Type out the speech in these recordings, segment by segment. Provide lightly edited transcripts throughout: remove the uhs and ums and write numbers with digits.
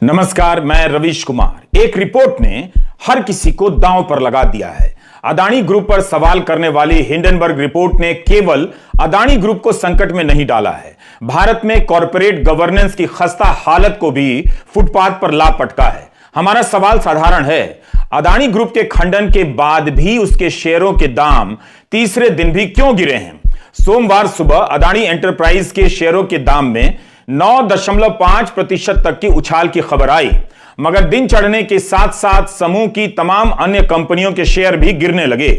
नमस्कार, मैं रवीश कुमार। एक रिपोर्ट ने हर किसी को दांव पर लगा दिया है। अदानी ग्रुप पर सवाल करने वाली हिंडनबर्ग रिपोर्ट ने केवल अदानी ग्रुप को संकट में नहीं डाला है, भारत में कॉरपोरेट गवर्नेंस की खस्ता हालत को भी फुटपाथ पर ला पटका है। हमारा सवाल साधारण है, अदानी ग्रुप के खंडन के बाद भी उसके शेयरों के दाम तीसरे दिन भी क्यों गिरे हैं? सोमवार सुबह अदानी एंटरप्राइज के शेयरों के दाम में 9.5% तक की उछाल की खबर आई, मगर दिन चढ़ने के साथ साथ समूह की तमाम अन्य कंपनियों के शेयर भी गिरने लगे।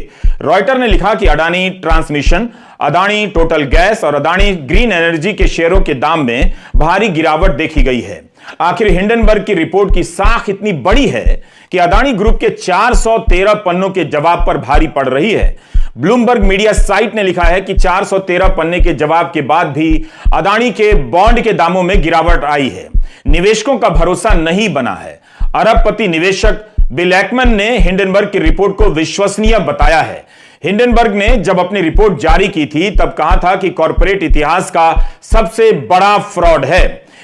रॉयटर ने लिखा कि Adani transmission, Adani total gas और अदानी ग्रीन एनर्जी के शेयरों के दाम में भारी गिरावट देखी गई है। आखिर हिंडनबर्ग की रिपोर्ट की साख इतनी बड़ी है कि अदानी ग्रुप के 413 पन्नों के जवाब पर भारी पड़ रही है। ब्लूमबर्ग मीडिया साइट ने लिखा है कि 413 पन्ने के जवाब के बाद भी अदानी के बॉन्ड के दामों में गिरावट आई है। निवेशकों का भरोसा नहीं बना है। अरबपति निवेशक बिल एकमैन ने हिंडनबर्ग की रिपोर्ट को विश्वसनीय बताया है। हिंडनबर्ग ने जब अपनी रिपोर्ट जारी की थी तब कहा था कि कॉर्पोरेट इतिहास का सबसे बड़ा फ्रॉड है।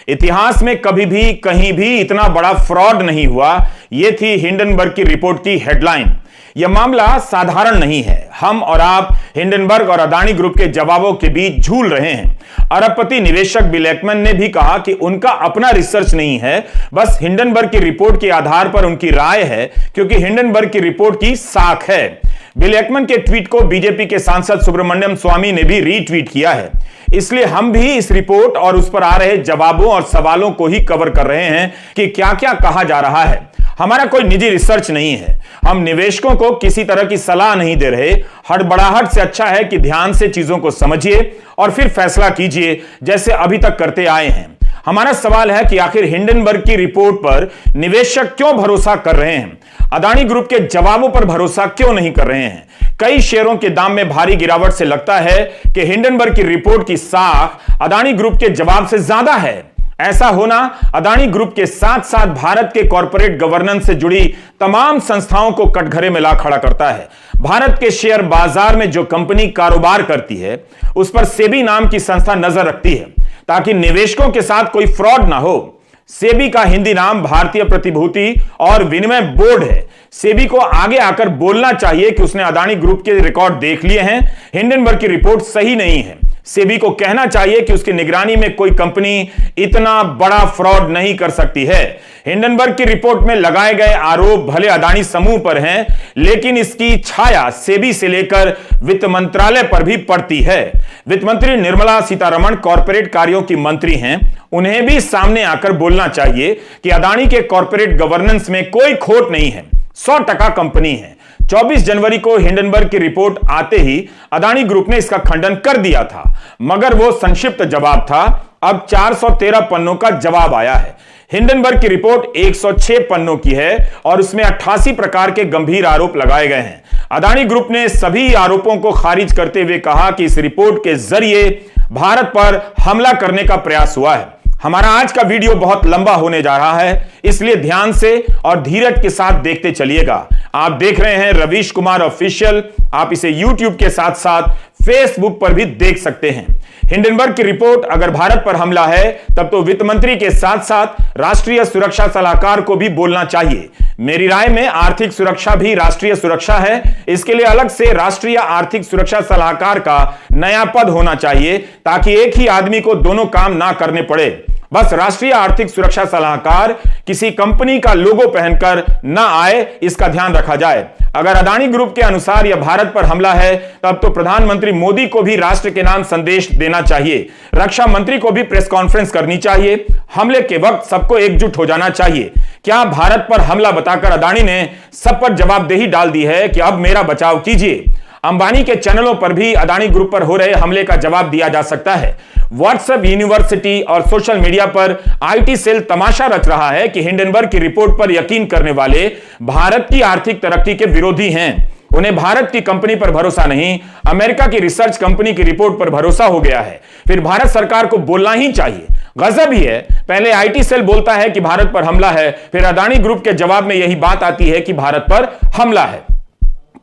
इतिहास में कभी भी कहीं भी इतना बड़ा फ्रॉड नहीं हुआ। यह थी हिंडनबर्ग की रिपोर्ट की हेडलाइन। यह मामला साधारण नहीं है। हम और आप हिंडनबर्ग और अदानी ग्रुप के जवाबों के बीच झूल रहे हैं। अरबपति निवेशक बिल एकमैन ने भी कहा कि उनका अपना रिसर्च नहीं है, बस हिंडनबर्ग की रिपोर्ट के आधार पर उनकी राय है, क्योंकि हिंडनबर्ग की रिपोर्ट की साख है। बिल एकमैन के ट्वीट को बीजेपी के सांसद सुब्रमण्यम स्वामी ने भी रीट्वीट किया है। इसलिए हम भी इस रिपोर्ट और उस पर आ रहे जवाबों और सवालों को ही कवर कर रहे हैं कि क्या क्या कहा जा रहा है। हमारा कोई निजी रिसर्च नहीं है। हम निवेशकों को किसी तरह की सलाह नहीं दे रहे। हड़बड़ाहट से अच्छा है कि ध्यान से चीजों को समझिए और फिर फैसला कीजिए, जैसे अभी तक करते आए हैं। हमारा सवाल है कि आखिर हिंडनबर्ग की रिपोर्ट पर निवेशक क्यों भरोसा कर रहे हैं, अदानी ग्रुप के जवाबों पर भरोसा क्यों नहीं कर रहे हैं? कई शेयरों के दाम में भारी गिरावट से लगता है कि हिंडनबर्ग की रिपोर्ट की साख अदानी ग्रुप के जवाब से ज्यादा है। ऐसा होना अदानी ग्रुप के साथ साथ भारत के कॉर्पोरेट गवर्नेंस से जुड़ी तमाम संस्थाओं को कटघरे में ला खड़ा करता है। भारत के शेयर बाजार में जो कंपनी कारोबार करती है उस पर सेबी नाम की संस्था नजर रखती है, ताकि निवेशकों के साथ कोई फ्रॉड ना हो। सेबी का हिंदी नाम भारतीय प्रतिभूति और विनिमय बोर्ड है। सेबी को आगे आकर बोलना चाहिए कि उसने अदानी ग्रुप के रिकॉर्ड देख लिए हैं, हिंडनबर्ग की रिपोर्ट सही नहीं है। सेबी को कहना चाहिए कि उसकी निगरानी में कोई कंपनी इतना बड़ा फ्रॉड नहीं कर सकती है। हिंडनबर्ग की रिपोर्ट में लगाए गए आरोप भले अदानी समूह पर हैं, लेकिन इसकी छाया सेबी से लेकर वित्त मंत्रालय पर भी पड़ती है। वित्त मंत्री निर्मला सीतारमण कॉर्पोरेट कार्यों की मंत्री हैं। उन्हें भी सामने आकर बोलना चाहिए कि अदानी के कॉर्पोरेट गवर्नेंस में कोई खोट नहीं है, 100% कंपनी है। 24 जनवरी को हिंडनबर्ग की रिपोर्ट आते ही अदानी ग्रुप ने इसका खंडन कर दिया था, मगर वो संक्षिप्त जवाब था। अब 413 पन्नों का जवाब आया है। हिंडनबर्ग की रिपोर्ट 106 पन्नों की है और उसमें 88 प्रकार के गंभीर आरोप लगाए गए हैं। अदानी ग्रुप ने सभी आरोपों को खारिज करते हुए कहा कि इस रिपोर्ट के जरिए भारत पर हमला करने का प्रयास हुआ है। हमारा आज का वीडियो बहुत लंबा होने जा रहा है, इसलिए ध्यान से और धीरज के साथ देखते चलिएगा। आप देख रहे हैं रवीश कुमार ऑफिशियल। आप इसे YouTube के साथ साथ Facebook पर भी देख सकते हैं। हिंडनबर्ग की रिपोर्ट अगर भारत पर हमला है, तब तो वित्त मंत्री के साथ साथ राष्ट्रीय सुरक्षा सलाहकार को भी बोलना चाहिए। मेरी राय में आर्थिक सुरक्षा भी राष्ट्रीय सुरक्षा है। इसके लिए अलग से राष्ट्रीय आर्थिक सुरक्षा सलाहकार का नया पद होना चाहिए, ताकि एक ही आदमी को दोनों काम ना करने पड़े। बस राष्ट्रीय आर्थिक सुरक्षा सलाहकार किसी कंपनी का लोगो पहनकर ना आए, इसका ध्यान रखा जाए। अगर अदानी ग्रुप के अनुसार यह भारत पर हमला है, तब तो प्रधानमंत्री मोदी को भी राष्ट्र के नाम संदेश देना चाहिए। रक्षा मंत्री को भी प्रेस कॉन्फ्रेंस करनी चाहिए। हमले के वक्त सबको एकजुट हो जाना चाहिए। क्या भारत पर हमला बताकर अदानी ने सब पर जवाबदेही डाल दी है कि अब मेरा बचाव कीजिए? अंबानी के चैनलों पर भी अदानी ग्रुप पर हो रहे हमले का जवाब दिया जा सकता है। व्हाट्सएप यूनिवर्सिटी और सोशल मीडिया पर आईटी सेल तमाशा रच रहा है कि हिंडनबर्ग की रिपोर्ट पर यकीन करने वाले भारत की आर्थिक तरक्की के विरोधी हैं। उन्हें भारत की कंपनी पर भरोसा नहीं, अमेरिका की रिसर्च कंपनी की रिपोर्ट पर भरोसा हो गया है। फिर भारत सरकार को बोलना ही चाहिए। गजब ही है, पहले आईटी सेल बोलता है कि भारत पर हमला है, फिर अदानी ग्रुप के जवाब में यही बात आती है कि भारत पर हमला है।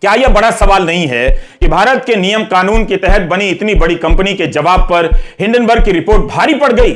क्या यह बड़ा सवाल नहीं है कि भारत के नियम कानून के तहत बनी इतनी बड़ी कंपनी के जवाब पर हिंडनबर्ग की रिपोर्ट भारी पड़ गई?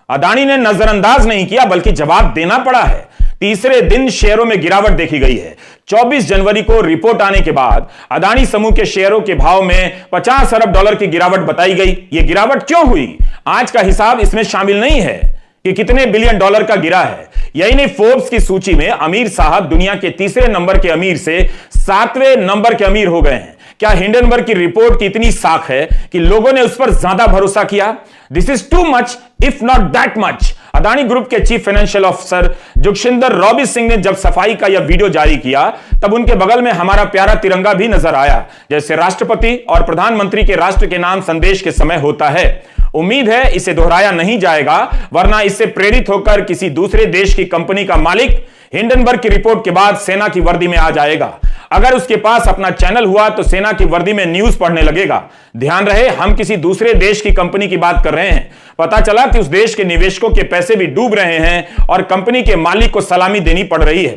अदानी ने नजरअंदाज नहीं किया बल्कि जवाब देना पड़ा है। तीसरे दिन शेयरों में गिरावट देखी गई है। 24 जनवरी को रिपोर्ट आने के बाद अदानी समूह के शेयरों के भाव में 50 अरब डॉलर की गिरावट बताई गई। यह गिरावट क्यों हुई, आज का हिसाब इसमें शामिल नहीं है कि कितने बिलियन डॉलर का गिरा है। यही नहीं, फोर्ब्स की सूची में अमीर साहब दुनिया के तीसरे नंबर के अमीर से 7वें नंबर के अमीर हो गए हैं। क्या हिंडनबर्ग की रिपोर्ट की इतनी साख है कि लोगों ने उस पर ज्यादा भरोसा किया? This is too much if not that much. Adani group के chief financial officer Jugeshinder Robbie Singh ने जब सफाई का यह वीडियो जारी किया तब उनके बगल में हमारा प्यारा तिरंगा भी नजर आया, जैसे राष्ट्रपति और प्रधानमंत्री के राष्ट्र के नाम संदेश के समय होता है। उम्मीद है इसे दोहराया नहीं जाएगा, वरना इससे प्रेरित होकर किसी दूसरे देश की कंपनी का मालिक हिंडनबर्ग की रिपोर्ट के बाद सेना की वर्दी में आ जाएगा। अगर उसके पास अपना चैनल हुआ तो सेना की वर्दी में न्यूज पढ़ने लगेगा। ध्यान रहे, हम किसी दूसरे देश की कंपनी की बात कर रहे हैं। पता चला कि उस देश के निवेशकों के पैसे भी डूब रहे हैं और कंपनी के मालिक को सलामी देनी पड़ रही है।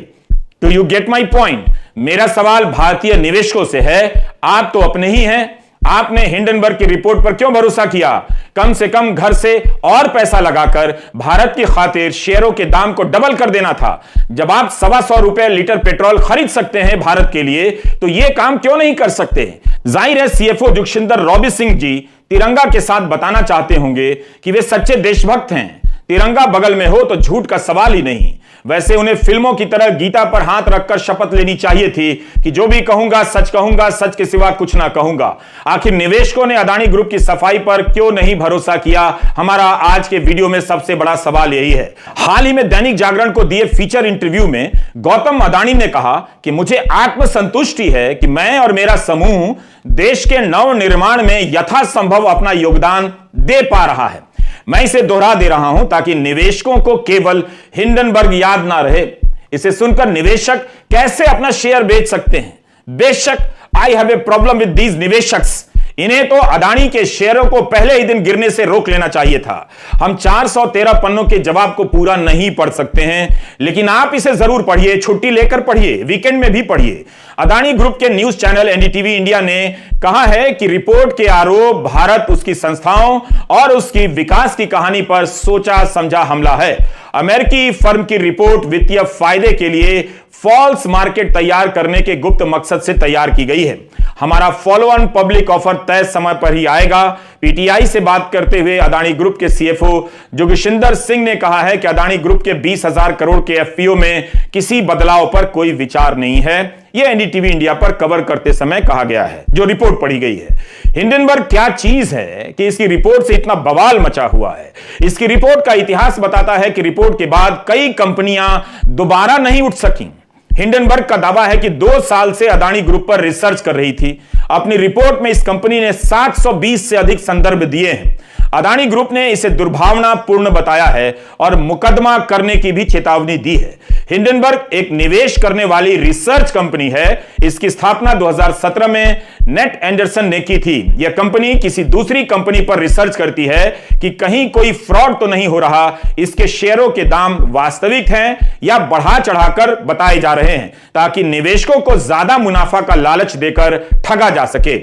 Do you get my point? मेरा सवाल भारतीय निवेशकों से है, आप तो अपने ही हैं। आपने हिंडनबर्ग की रिपोर्ट पर क्यों भरोसा किया? कम से कम घर से और पैसा लगाकर भारत की खातिर शेयरों के दाम को डबल कर देना था। जब आप 125 रुपए लीटर पेट्रोल खरीद सकते हैं भारत के लिए, तो यह काम क्यों नहीं कर सकते? जाहिर है सीएफओ जुगशिंदर रॉबी सिंह जी तिरंगा के साथ बताना चाहते होंगे कि वे सच्चे देशभक्त हैं। तिरंगा बगल में हो तो झूठ का सवाल ही नहीं। वैसे उन्हें फिल्मों की तरह गीता पर हाथ रखकर शपथ लेनी चाहिए थी कि जो भी कहूंगा, सच के सिवा कुछ ना कहूंगा। आखिर निवेशकों ने अदानी ग्रुप की सफाई पर क्यों नहीं भरोसा किया? हमारा आज के वीडियो में सबसे बड़ा सवाल यही है। हाल ही में दैनिक जागरण को दिए फीचर इंटरव्यू में गौतम अदानी ने कहा कि मुझे आत्मसंतुष्टि है कि मैं और मेरा समूह देश के नव निर्माण में यथासंभव अपना योगदान दे पा रहा है। मैं इसे दोहरा दे रहा हूं ताकि निवेशकों को केवल हिंडनबर्ग याद ना रहे। इसे सुनकर निवेशक कैसे अपना शेयर बेच सकते हैं? बेशक I have a problem with these निवेशक्स। इन्हें तो अदानी के शेयरों को पहले ही दिन गिरने से रोक लेना चाहिए था। हम 413 पन्नों के जवाब को पूरा नहीं पढ़ सकते हैं, लेकिन आप इसे जरूर पढ़िए, छुट्टी लेकर पढ़िए, वीकेंड में भी पढ़िए। अदानी ग्रुप के न्यूज चैनल एनडीटीवी इंडिया ने कहा है कि रिपोर्ट के आरोप भारत, उसकी संस्थाओं और उसकी विकास की कहानी पर सोचा समझा हमला है। अमेरिकी फर्म की रिपोर्ट वित्तीय फायदे के लिए फॉल्स मार्केट तैयार करने के गुप्त मकसद से तैयार की गई है। हमारा फॉलो ऑन पब्लिक ऑफर तय समय पर ही आएगा। पीटीआई से बात करते हुए अदानी ग्रुप के सीएफओ जोगिशिंदर सिंह ने कहा है कि अदानी ग्रुप के 20,000 करोड़ के एफपीओ में किसी बदलाव पर कोई विचार नहीं है। यह एनडीटीवी इंडिया पर कवर करते समय कहा गया है, जो रिपोर्ट पढ़ी गई है। हिंडनबर्ग क्या चीज है कि इसकी रिपोर्ट से इतना बवाल मचा हुआ है? इसकी रिपोर्ट का इतिहास बताता है कि रिपोर्ट के बाद कई कंपनियां दोबारा नहीं उठ सकी। हिंडनबर्ग का दावा है कि 2 साल से अदानी ग्रुप पर रिसर्च कर रही थी। अपनी रिपोर्ट में इस कंपनी ने 720 से अधिक संदर्भ दिए हैं। अदानी ग्रुप ने इसे दुर्भावनापूर्ण बताया है और मुकदमा करने की भी चेतावनी दी है। हिंडनबर्ग एक निवेश करने वाली रिसर्च कंपनी है। इसकी स्थापना 2017 में नेट एंडरसन ने की थी। यह कंपनी किसी दूसरी कंपनी पर रिसर्च करती है कि कहीं कोई फ्रॉड तो नहीं हो रहा, इसके शेयरों के दाम वास्तविक हैं या बढ़ा चढ़ाकर बताए जा रहे हैं, ताकि निवेशकों को ज्यादा मुनाफा का लालच देकर ठगा जा सके।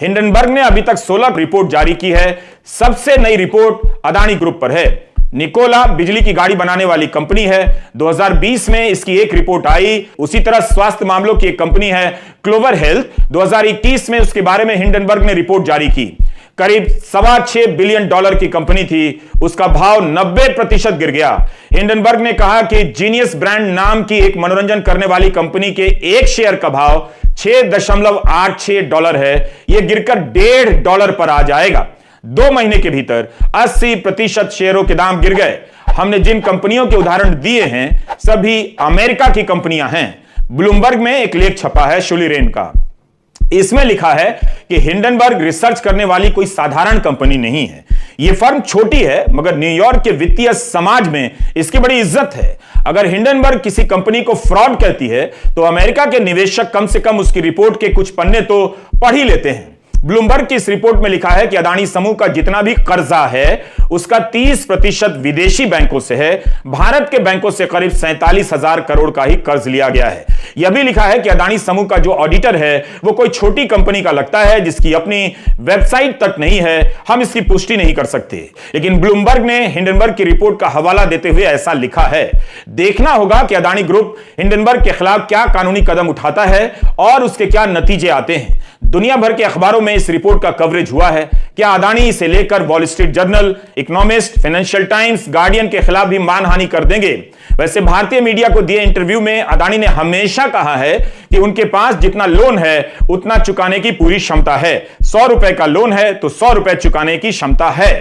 हिंडनबर्ग ने अभी तक 16 रिपोर्ट जारी की है। सबसे नई रिपोर्ट अदानी ग्रुप पर है। निकोला बिजली की गाड़ी बनाने वाली कंपनी है। 2020 में इसकी एक रिपोर्ट आई। उसी तरह स्वास्थ्य मामलों की एक कंपनी है क्लोवर हेल्थ। 2021 में उसके बारे में हिंडनबर्ग ने रिपोर्ट जारी की। करीब $6.25 बिलियन की कंपनी थी, उसका भाव 90% गिर गया। हिंडनबर्ग ने कहा कि जीनियस ब्रांड नाम की एक मनोरंजन करने वाली कंपनी के एक शेयर का भाव $6.86 है। यह गिरकर $1.5 पर आ जाएगा। 2 महीने के भीतर 80% शेयरों के दाम गिर गए। हमने जिन कंपनियों के उदाहरण दिए हैं सभी अमेरिका की कंपनियां हैं। ब्लूमबर्ग में एक लेख छपा है शुलिरेन का। इसमें लिखा है कि हिंडनबर्ग रिसर्च करने वाली कोई साधारण कंपनी नहीं है। यह फर्म छोटी है, मगर न्यूयॉर्क के वित्तीय समाज में इसकी बड़ी इज्जत है। अगर हिंडनबर्ग किसी कंपनी को फ्रॉड कहती है तो अमेरिका के निवेशक कम से कम उसकी रिपोर्ट के कुछ पन्ने तो पढ़ ही लेते हैं। ब्लूमबर्ग की इस रिपोर्ट में लिखा है कि अदानी समूह का जितना भी कर्जा है उसका 30% विदेशी बैंकों से है। भारत के बैंकों से करीब 47,000 करोड़ का ही कर्ज लिया गया है। यह भी लिखा है कि अदानी समूह का जो ऑडिटर है वो कोई छोटी कंपनी का लगता है जिसकी अपनी वेबसाइट तक नहीं है, हम इसकी पुष्टि नहीं कर सकते। लेकिन ब्लूमबर्ग ने हिंडनबर्ग की रिपोर्ट का हवाला देते हुए ऐसा लिखा है। देखना होगा कि अदानी ग्रुप हिंडनबर्ग के खिलाफ क्या कानूनी कदम उठाता है और उसके क्या नतीजे आते हैं। दुनिया भर के अखबारों में इस रिपोर्ट का कवरेज हुआ है। क्या अदानी से लेकर wall street journal, economist, financial times, guardian के खिलाफ भी मानहानि कर देंगे? वैसे भारतीय मीडिया को दिए इंटरव्यू में अदानी ने हमेशा कहा है कि उनके पास जितना लोन है उतना चुकाने की पूरी क्षमता है। 100 रुपए का लोन है तो 100 रुपए चुकाने की क्षमता है।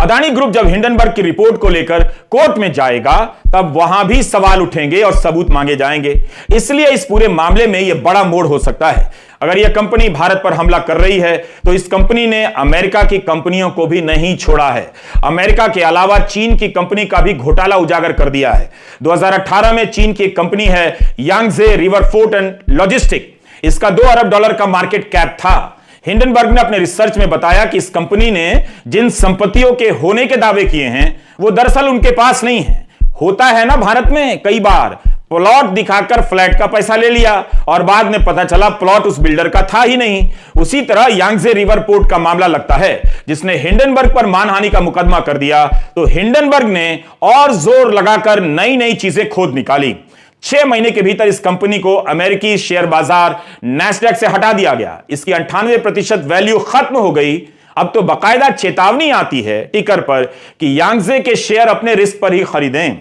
अदानी ग्रुप जब हिंडनबर्ग की रिपोर्ट को लेकर कोर्ट में जाएगा तब वहां भी सवाल उठेंगे और सबूत मांगे जाएंगे। इसलिए इस पूरे मामले में यह बड़ा मोड़ हो सकता है। अगर यह कंपनी भारत पर हमला कर रही है तो इस कंपनी ने अमेरिका की कंपनियों को भी नहीं छोड़ा है। अमेरिका के अलावा चीन की कंपनी का भी घोटाला उजागर कर दिया है। 2018 में चीन की एक कंपनी है Yangtze river fort and logistic, इसका $2 अरब का मार्केट कैप था। हिंडनबर्ग ने अपने रिसर्च में बताया कि इस कंपनी ने जिन संपत्तियों के होने के दावे किए हैं वो दरअसल उनके पास नहीं है। होता है ना भारत में कई बार, प्लॉट दिखाकर फ्लैट का पैसा ले लिया और बाद में पता चला प्लॉट उस बिल्डर का था ही नहीं। उसी तरह यांगजे रिवर पोर्ट का मामला लगता है जिसने हिंडनबर्ग पर मानहानि का मुकदमा कर दिया तो हिंडनबर्ग ने और जोर लगाकर नई नई चीजें खोद निकाली। 6 महीने के भीतर इस कंपनी को अमेरिकी शेयर बाजार नैस्डैक से हटा दिया गया। इसकी 98% वैल्यू खत्म हो गई। अब तो बाकायदा चेतावनी आती है टिकर पर कि यांगजे के शेयर अपने रिस्क पर ही खरीदें।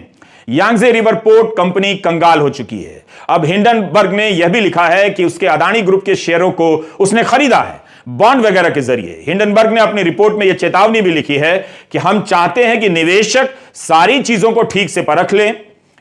यांगजे रिवर पोर्ट कंपनी कंगाल हो चुकी है। अब हिंडनबर्ग ने यह भी लिखा है कि उसके अदानी ग्रुप के शेयरों को उसने खरीदा है बॉन्ड वगैरह के जरिए। हिंडनबर्ग ने अपनी रिपोर्ट में यह चेतावनी भी लिखी है कि हम चाहते हैं कि निवेशक सारी चीजों को ठीक से परख लें।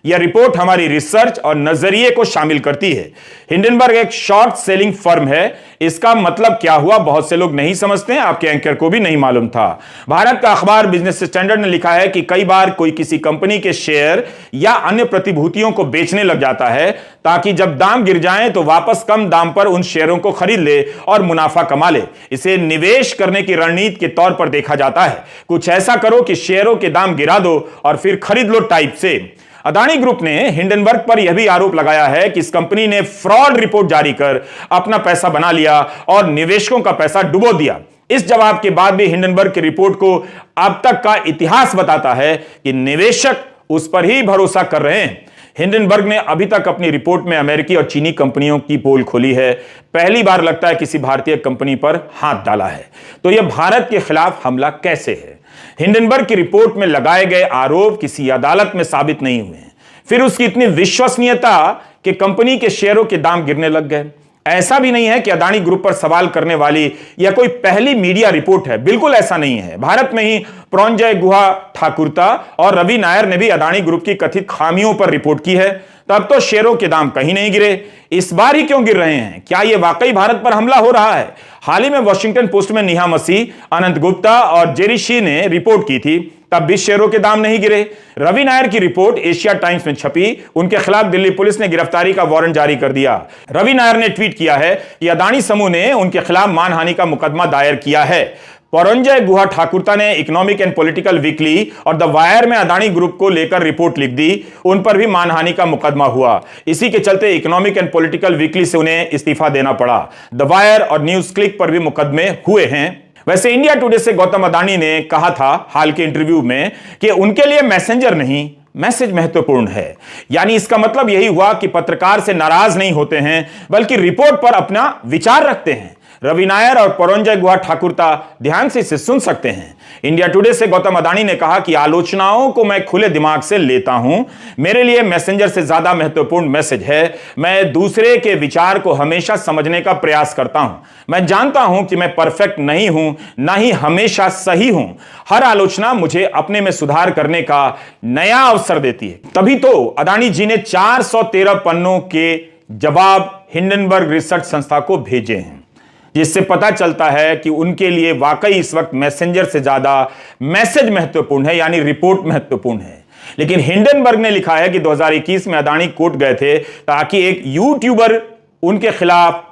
यह रिपोर्ट हमारी रिसर्च और नजरिए को शामिल करती है। हिंडनबर्ग एक शॉर्ट सेलिंग फर्म है। इसका मतलब क्या हुआ बहुत से लोग नहीं समझते हैं, आपके एंकर को भी नहीं मालूम था। भारत का अखबार बिजनेस स्टैंडर्ड ने लिखा है कि कई बार कोई किसी कंपनी के शेयर या अन्य प्रतिभूतियों को बेचने लग जाता है ताकि जब दाम गिर जाए तो वापस कम दाम पर उन शेयरों को खरीद ले और मुनाफा कमा ले। इसे निवेश करने की रणनीति के तौर पर देखा जाता है। कुछ ऐसा करो कि शेयरों के दाम गिरा दो और फिर खरीद लो टाइप से। अदानी ग्रुप ने हिंडनबर्ग पर यह भी आरोप लगाया है कि इस कंपनी ने फ्रॉड रिपोर्ट जारी कर अपना पैसा बना लिया और निवेशकों का पैसा डुबो दिया। इस जवाब के बाद भी हिंडनबर्ग की रिपोर्ट को अब तक का इतिहास बताता है कि निवेशक उस पर ही भरोसा कर रहे हैं। हिंडनबर्ग ने अभी तक अपनी रिपोर्ट में अमेरिकी और चीनी कंपनियों की पोल खोली है। पहली बार लगता है किसी भारतीय कंपनी पर हाथ डाला है। तो यह भारत के खिलाफ हमला कैसे है? हिंडनबर्ग की रिपोर्ट में लगाए गए आरोप किसी अदालत में साबित नहीं हुए हैं। फिर उसकी इतनी विश्वसनीयता कि कंपनी के शेयरों के दाम गिरने लग गए। ऐसा भी नहीं है कि अदानी ग्रुप पर सवाल करने वाली यह कोई पहली मीडिया रिपोर्ट है, बिल्कुल ऐसा नहीं है। भारत में ही परोंजय गुहा ठाकुरता और रवि नायर ने भी अदानी ग्रुप की कथित खामियों पर रिपोर्ट की है। तब तो शेयरों के दाम कहीं नहीं गिरे, इस बार ही क्यों गिर रहे हैं? क्या यह वाकई भारत पर हमला हो रहा है? हाल ही में वॉशिंगटन पोस्ट में नेहा मसीह, अनंत गुप्ता और जेरी शी ने रिपोर्ट की थी, तब भी शेयरों के दाम नहीं गिरे। रवि नायर की रिपोर्ट एशिया टाइम्स में छपी, उनके खिलाफ दिल्ली पुलिस ने गिरफ्तारी का वारंट जारी कर दिया। रवि नायर ने ट्वीट किया है कि अदानी समूह ने उनके खिलाफ मानहानि का मुकदमा दायर किया है। परोंजय गुहा ठाकुरता ने इकोनॉमिक एंड पॉलिटिकल वीकली और द वायर में अदानी ग्रुप को लेकर रिपोर्ट लिख दी, उन पर भी मानहानि का मुकदमा हुआ। इसी के चलते इकोनॉमिक एंड पॉलिटिकल वीकली से उन्हें इस्तीफा देना पड़ा। द वायर और न्यूज क्लिक पर भी मुकदमे हुए हैं। वैसे इंडिया टुडे से गौतम अदानी ने कहा था हाल के इंटरव्यू में कि उनके लिए मैसेंजर नहीं मैसेज महत्वपूर्ण है। यानी इसका मतलब यही हुआ कि पत्रकार से नाराज नहीं होते हैं बल्कि रिपोर्ट पर अपना विचार रखते हैं। रवि नायर और परोंजय गुहा ठाकुरता ध्यान से इसे सुन सकते हैं। इंडिया टुडे से गौतम अदानी ने कहा कि आलोचनाओं को मैं खुले दिमाग से लेता हूं। मेरे लिए मैसेंजर से ज्यादा महत्वपूर्ण मैसेज है। मैं दूसरे के विचार को हमेशा समझने का प्रयास करता हूं। मैं जानता हूं कि मैं परफेक्ट नहीं हूं, ना ही हमेशा सही हूं। हर आलोचना मुझे अपने में सुधार करने का नया अवसर देती है। तभी तो अदानी जी ने 413 पन्नों के जवाब हिंडनबर्ग रिसर्च संस्था को भेजे हैं, जिससे पता चलता है कि उनके लिए वाकई इस वक्त मैसेंजर से ज्यादा मैसेज महत्वपूर्ण है, यानी रिपोर्ट महत्वपूर्ण है। लेकिन हिंडनबर्ग ने लिखा है कि 2021 में अदानी कोर्ट गए थे ताकि एक यूट्यूबर उनके खिलाफ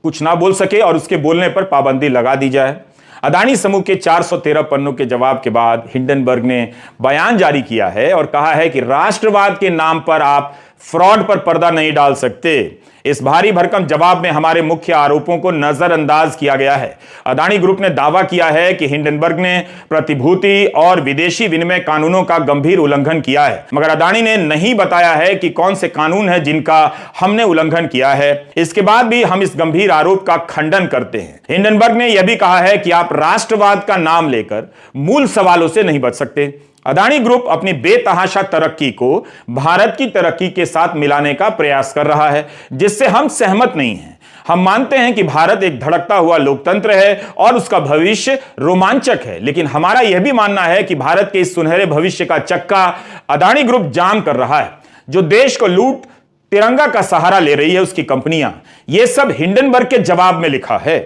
कुछ ना बोल सके और उसके बोलने पर पाबंदी लगा दी जाए। अदानी समूह के 413 पन्नों के जवाब के बाद हिंडनबर्ग ने बयान जारी किया है और कहा है कि राष्ट्रवाद के नाम पर आप फ्रॉड पर पर्दा नहीं डाल सकते। इस भारी भरकम जवाब में हमारे मुख्य आरोपों को नजरअंदाज किया गया है। अदानी ग्रुप ने दावा किया है कि हिंडनबर्ग ने प्रतिभूति और विदेशी विनिमय कानूनों का गंभीर उल्लंघन किया है, मगर अदानी ने नहीं बताया है कि कौन से कानून हैं जिनका हमने उल्लंघन किया है। इसके बाद भी हम इस गंभीर आरोप का खंडन करते हैं। हिंडनबर्ग ने यह भी कहा है कि आप राष्ट्रवाद का नाम लेकर मूल सवालों से नहीं बच सकते। अदानी ग्रुप अपनी बेतहाशा तरक्की को भारत की तरक्की के साथ मिलाने का प्रयास कर रहा है, जिससे हम सहमत नहीं हैं। हम मानते हैं कि भारत एक धड़कता हुआ लोकतंत्र है और उसका भविष्य रोमांचक है, लेकिन हमारा यह भी मानना है कि भारत के इस सुनहरे भविष्य का चक्का अदानी ग्रुप जाम कर रहा है। जो देश को लूट तिरंगा का सहारा ले रही है उसकी कंपनियां, यह सब हिंडनबर्ग के जवाब में लिखा है।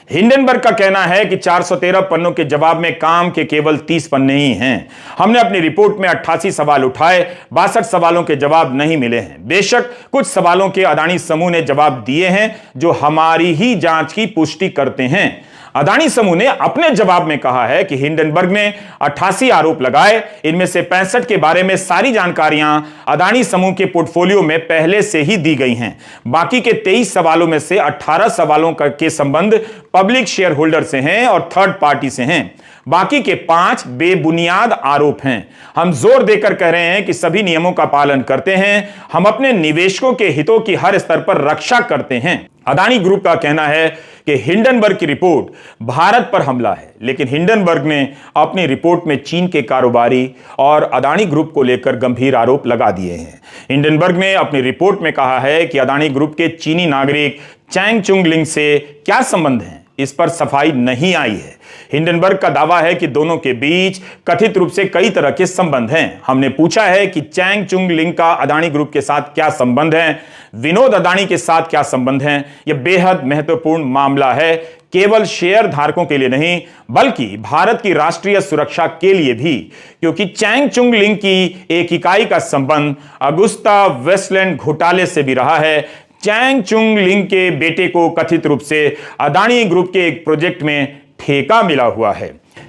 हिंडनबर्ग का कहना है कि 413 पन्नों के जवाब में काम के केवल 30 पन्ने ही हैं। हमने अपनी रिपोर्ट में 88 सवाल उठाए, 62 सवालों के जवाब नहीं मिले हैं। बेशक कुछ सवालों के अदानी समूह ने जवाब दिए हैं जो हमारी ही जांच की पुष्टि करते हैं। अदानी समूह ने अपने जवाब में कहा है कि हिंडनबर्ग ने 88 आरोप लगाए, इनमें से 65 के बारे में सारी जानकारियां अदानी समूह के पोर्टफोलियो में पहले से ही दी गई हैं। बाकी के 23 सवालों में से 18 सवालों के संबंध पब्लिक शेयर होल्डर से हैं और थर्ड पार्टी से हैं। बाकी के 5 बेबुनियाद आरोप हैं। हम जोर देकर कह रहे हैं कि सभी नियमों का पालन करते हैं। हम अपने निवेशकों के हितों की हर स्तर पर रक्षा करते हैं। अदानी ग्रुप का कहना है कि हिंडनबर्ग की रिपोर्ट भारत पर हमला है, लेकिन हिंडनबर्ग ने अपनी रिपोर्ट में चीन के कारोबारी और अदानी ग्रुप को लेकर गंभीर आरोप लगा दिए हैं। हिंडनबर्ग ने अपनी रिपोर्ट में कहा है कि अदानी ग्रुप के चीनी नागरिक चैंग चुंग लिंग से क्या संबंध है, इस पर सफाई नहीं आई है। हिंडनबर्ग का दावा है कि दोनों के बीच कथित रूप से कई तरह के संबंध हैं। हमने पूछा है कि चैंग चुंग लिंग का अदानी ग्रुप के साथ क्या संबंध है, विनोद अदानी के साथ क्या संबंध है। यह बेहद महत्वपूर्ण मामला है, केवल शेयर धारकों के लिए नहीं बल्कि भारत की राष्ट्रीय सुरक्षा के लिए भी, क्योंकि चैंग चुंग लिंग की एक इकाई का संबंध अगुस्ता वेस्टलैंड घोटाले से भी रहा है। चैंग चुंग लिंग के बेटे को कथित रूप से अदानी ग्रुप के एक प्रोजेक्ट में ठेका मिला हुआ है।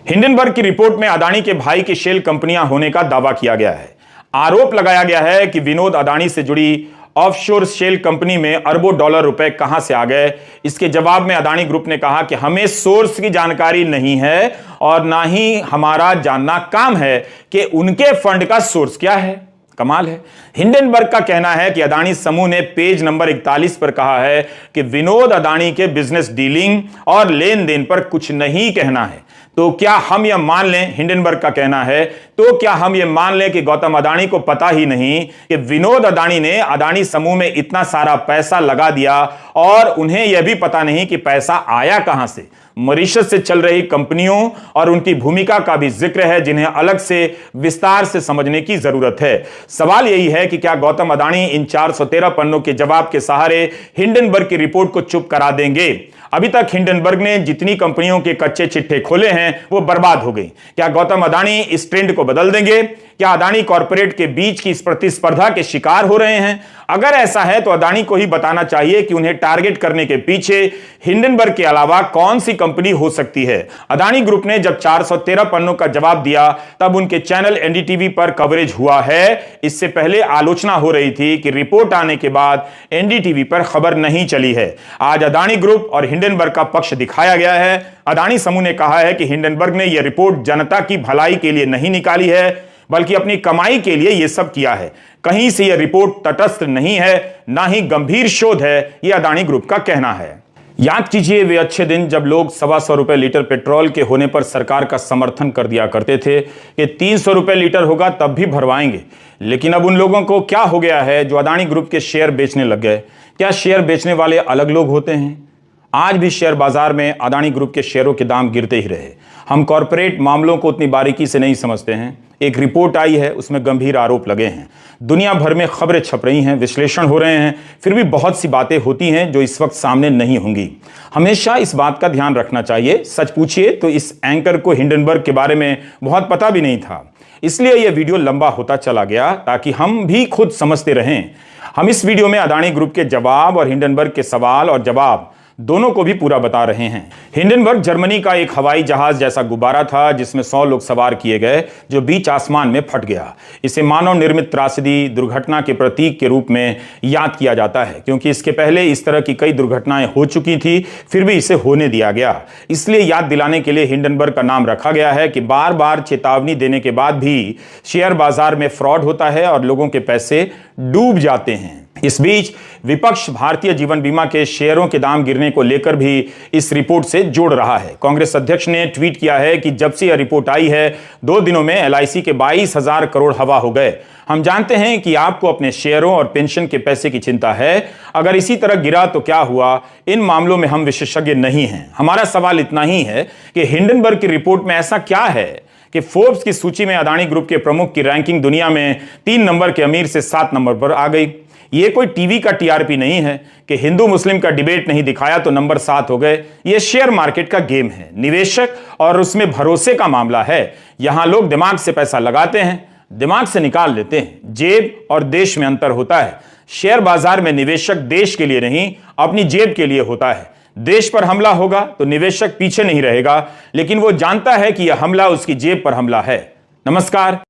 हिंडनबर्ग की रिपोर्ट में अदानी के भाई की शेल कंपनियां होने का दावा किया गया है। आरोप लगाया गया है कि विनोद अदानी से जुड़ी ऑफशोर शेल कंपनी में अरबों डॉलर रुपए कहां से आ गए। इसके जवाब में अदानी ग्रुप ने कहा कि हमें सोर्स की जानकारी नहीं है और ना ही हमारा जानना काम है कि उनके फंड का सोर्स क्या है। कमाल है। हिंडनबर्ग का कहना है कि अदानी समूह ने पेज नंबर 41 पर कहा है कि विनोद अदानी के बिजनेस डीलिंग और लेन देन पर कुछ नहीं कहना है। तो क्या हम यह मान लें, हिंडनबर्ग का कहना है, तो क्या हम यह मान लें कि गौतम अदानी को पता ही नहीं कि विनोद अदानी ने अदानी समूह में इतना सारा पैसा लगा दिया और उन्हें यह भी पता नहीं कि पैसा आया कहां से। मॉरिशस से चल रही कंपनियों और उनकी भूमिका का भी जिक्र है, जिन्हें अलग से विस्तार से समझने की जरूरत है। सवाल यही है कि क्या गौतम अदानी इन 413 पन्नों के जवाब के सहारे हिंडनबर्ग की रिपोर्ट को चुप करा देंगे। अभी तक हिंडनबर्ग ने जितनी कंपनियों के कच्चे चिट्ठे खोले हैं वो बर्बाद हो गई। क्या गौतम अदानी इस ट्रेंड को बदल देंगे? क्या अदानी कॉर्पोरेट के बीच की इस प्रतिस्पर्धा के शिकार हो रहे हैं? अगर ऐसा है तो अदानी को ही बताना चाहिए कि उन्हें टारगेट करने के पीछे हिंडनबर्ग के अलावा कौन सी कंपनी हो सकती है। अदानी ग्रुप ने जब 413 पन्नों का जवाब दिया तब उनके चैनल एनडीटीवी पर कवरेज हुआ है। इससे पहले आलोचना हो रही थी कि रिपोर्ट आने के बाद एनडीटीवी पर खबर नहीं चली है। आज अदानी ग्रुप और हिंडनबर्ग का पक्ष दिखाया गया है। अदानी समूह ने कहा है कि हिंडनबर्ग ने यह रिपोर्ट जनता की भलाई के लिए नहीं निकाली है बल्कि अपनी कमाई के लिए यह सब किया है। कहीं से यह रिपोर्ट तटस्थ नहीं है, ना ही गंभीर शोध है, यह अदानी ग्रुप का कहना है। याद कीजिए वे अच्छे दिन जब लोग 125 रुपए लीटर पेट्रोल के होने पर सरकार का समर्थन कर दिया करते थे कि 300 रुपए लीटर होगा तब भी भरवाएंगे। लेकिन अब उन लोगों को क्या हो गया है जो अदानी ग्रुप के शेयर बेचने लग गए? क्या शेयर बेचने वाले अलग लोग होते हैं? आज भी शेयर बाजार में अदानी ग्रुप के शेयरों के दाम गिरते ही रहे। हम कॉर्पोरेट मामलों को उतनी बारीकी से नहीं समझते हैं। एक रिपोर्ट आई है, उसमें गंभीर आरोप लगे हैं। दुनिया भर में खबरें छप रही हैं, विश्लेषण हो रहे हैं, फिर भी बहुत सी बातें होती हैं जो इस वक्त सामने नहीं होंगी। हमेशा इस बात का ध्यान रखना चाहिए। सच पूछिए तो इस एंकर को हिंडनबर्ग के बारे में बहुत पता भी नहीं था, इसलिए यह वीडियो लंबा होता चला गया ताकि हम भी खुद समझते रहें। हम इस वीडियो में अदानी ग्रुप के जवाब और हिंडनबर्ग के सवाल और जवाब दोनों को भी पूरा बता रहे हैं। हिंडनबर्ग जर्मनी का एक हवाई जहाज जैसा गुब्बारा था जिसमें 100 लोग सवार किए गए, जो बीच आसमान में फट गया। इसे मानव निर्मित त्रासदी, दुर्घटना के प्रतीक के रूप में याद किया जाता है, क्योंकि इसके पहले इस तरह की कई दुर्घटनाएं हो चुकी थी, फिर भी इसे होने दिया गया। इसलिए याद दिलाने के लिए हिंडनबर्ग का नाम रखा गया है कि बार बार चेतावनी देने के बाद भी शेयर बाजार में फ्रॉड होता है और लोगों के पैसे डूब जाते हैं। इस बीच विपक्ष भारतीय जीवन बीमा के शेयरों के दाम गिरने को लेकर भी इस रिपोर्ट से जोड़ रहा है। कांग्रेस अध्यक्ष ने ट्वीट किया है कि जब से यह रिपोर्ट आई है, 2 दिनों में LIC के 22,000 करोड़ हवा हो गए। हम जानते हैं कि आपको अपने शेयरों और पेंशन के पैसे की चिंता है। अगर इसी तरह गिरा तो क्या हुआ? इन मामलों में हम विशेषज्ञ नहीं हैं। हमारा सवाल इतना ही है कि हिंडनबर्ग की रिपोर्ट में ऐसा क्या है कि फोर्ब्स की सूची में अदानी ग्रुप के प्रमुख की रैंकिंग दुनिया में 3 नंबर के अमीर से 7 नंबर पर आ गई। ये कोई टीवी का TRP नहीं है कि हिंदू मुस्लिम का डिबेट नहीं दिखाया तो नंबर 7 हो गए। ये शेयर मार्केट का गेम है, निवेशक और उसमें भरोसे का मामला है। यहां लोग दिमाग से पैसा लगाते हैं, दिमाग से निकाल लेते हैं। जेब और देश में अंतर होता है। शेयर बाजार में निवेशक देश के लिए नहीं, अपनी जेब के लिए होता है। देश पर हमला होगा तो निवेशक पीछे नहीं रहेगा, लेकिन वो जानता है कि यह हमला उसकी जेब पर हमला है। नमस्कार।